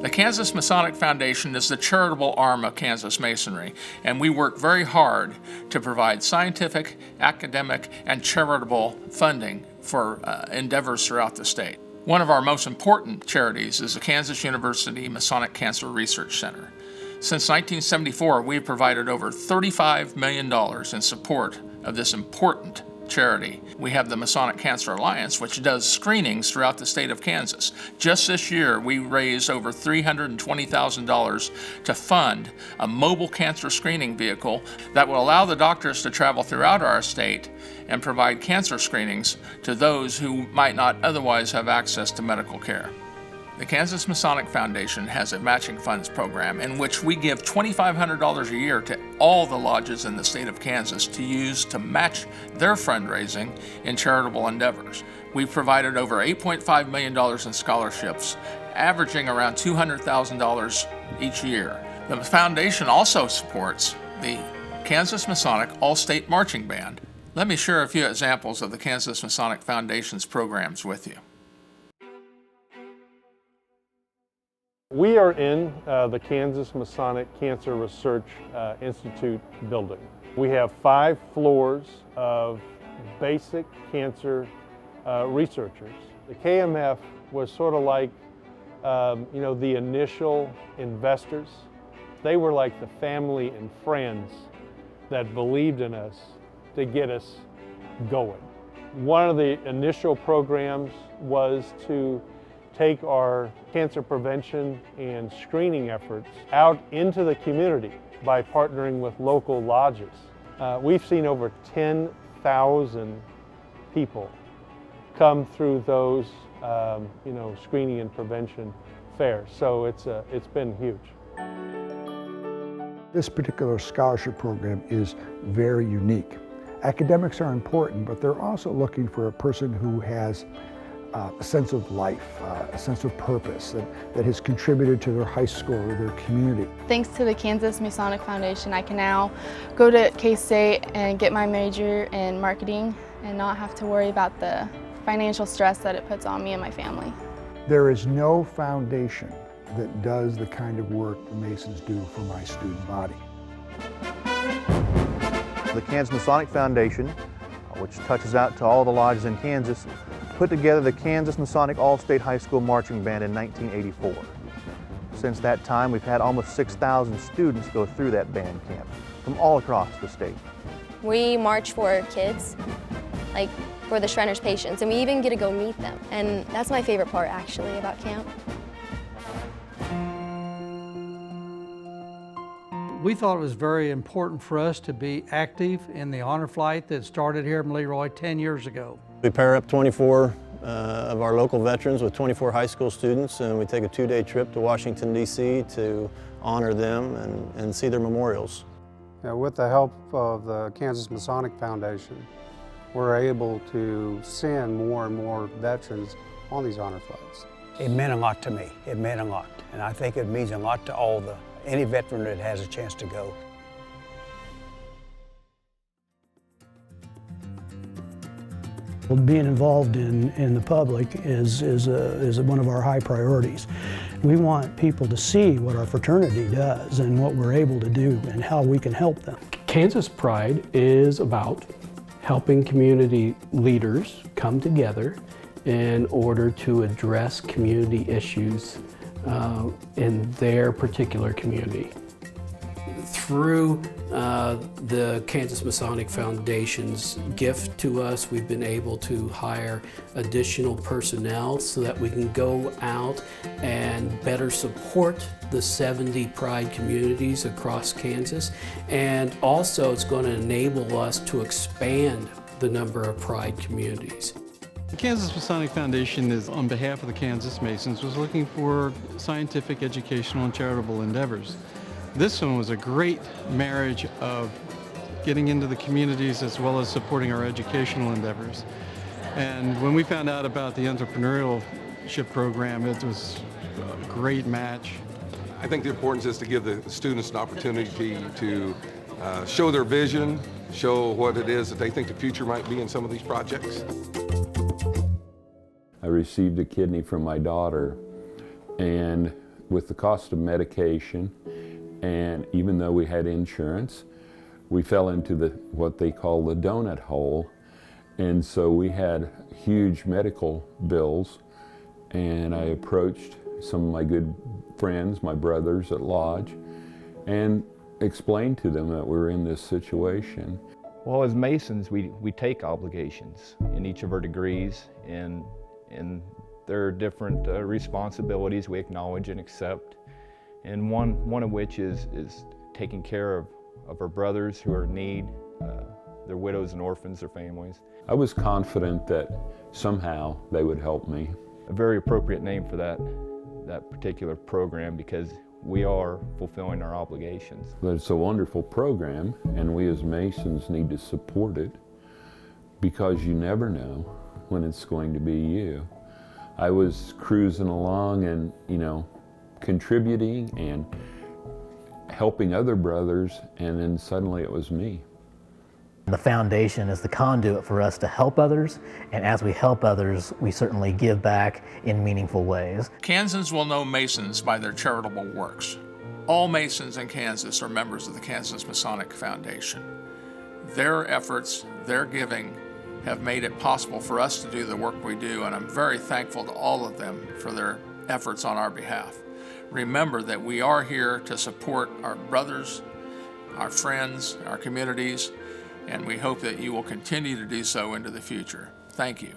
The Kansas Masonic Foundation is the charitable arm of Kansas Masonry, and we work very hard to provide scientific, academic, and charitable funding for endeavors throughout the state. One of our most important charities is the Kansas University Masonic Cancer Research Center. Since 1974, we have provided over $35 million in support of this important charity. We have the Masonic Cancer Alliance, which does screenings throughout the state of Kansas. Just this year, we raised over $320,000 to fund a mobile cancer screening vehicle that will allow the doctors to travel throughout our state and provide cancer screenings to those who might not otherwise have access to medical care. The Kansas Masonic Foundation has a matching funds program in which we give $2,500 a year to all the lodges in the state of Kansas to use to match their fundraising in charitable endeavors. We've provided over $8.5 million in scholarships, averaging around $200,000 each year. The foundation also supports the Kansas Masonic All-State Marching Band. Let me share a few examples of the Kansas Masonic Foundation's programs with you. We are in the Kansas Masonic Cancer Research Institute building. We have 5 floors of basic cancer researchers. The KMF was sort of like, the initial investors. They were like the family and friends that believed in us to get us going. One of the initial programs was to take our cancer prevention and screening efforts out into the community by partnering with local lodges. We've seen over 10,000 people come through those screening and prevention fairs, so it's been huge. This particular scholarship program is very unique. Academics are important, but they're also looking for a person who has a sense of life, a sense of purpose that has contributed to their high school or their community. Thanks to the Kansas Masonic Foundation, I can now go to K-State and get my major in marketing and not have to worry about the financial stress that it puts on me and my family. There is no foundation that does the kind of work the Masons do for my student body. The Kansas Masonic Foundation, which touches out to all the lodges in Kansas, put together the Kansas Masonic All-State High School Marching Band in 1984. Since that time, we've had almost 6,000 students go through that band camp from all across the state. We march for kids, like for the Shriners patients, and we even get to go meet them. And that's my favorite part, actually, about camp. We thought it was very important for us to be active in the honor flight that started here in Leroy 10 years ago. We pair up 24 of our local veterans with 24 high school students, and we take a 2-day trip to Washington, D.C. to honor them and see their memorials. With the help of the Kansas Masonic Foundation, we're able to send more and more veterans on these honor flights. It meant a lot to me. It meant a lot. And I think it means a lot to any veteran that has a chance to go. Being involved in the public is one of our high priorities. We want people to see what our fraternity does and what we're able to do and how we can help them. Kansas Pride is about helping community leaders come together in order to address community issues in their particular community. Through the Kansas Masonic Foundation's gift to us, we've been able to hire additional personnel so that we can go out and better support the 70 Pride communities across Kansas. And also it's going to enable us to expand the number of Pride communities. The Kansas Masonic Foundation is, on behalf of the Kansas Masons, was looking for scientific, educational, and charitable endeavors. This one was a great marriage of getting into the communities as well as supporting our educational endeavors. And when we found out about the entrepreneurship program, it was a great match. I think the importance is to give the students an opportunity to show their vision, show what it is that they think the future might be in some of these projects. I received a kidney from my daughter, and with the cost of medication, and even though we had insurance, we fell into what they call the donut hole. And so we had huge medical bills, and I approached some of my good friends, my brothers at Lodge, and explained to them that we were in this situation. Well, as Masons, we take obligations in each of our degrees, and there are different responsibilities we acknowledge and accept. And one of which is taking care of our brothers who are in need, their widows and orphans, their families. I was confident that somehow they would help me. A very appropriate name for that particular program, because we are fulfilling our obligations. It's a wonderful program, and we as Masons need to support it, because you never know when it's going to be you. I was cruising along and, contributing and helping other brothers, and then suddenly it was me. The foundation is the conduit for us to help others, and as we help others, we certainly give back in meaningful ways. Kansans will know Masons by their charitable works. All Masons in Kansas are members of the Kansas Masonic Foundation. Their efforts, their giving, have made it possible for us to do the work we do, and I'm very thankful to all of them for their efforts on our behalf. Remember that we are here to support our brothers, our friends, our communities, and we hope that you will continue to do so into the future. Thank you.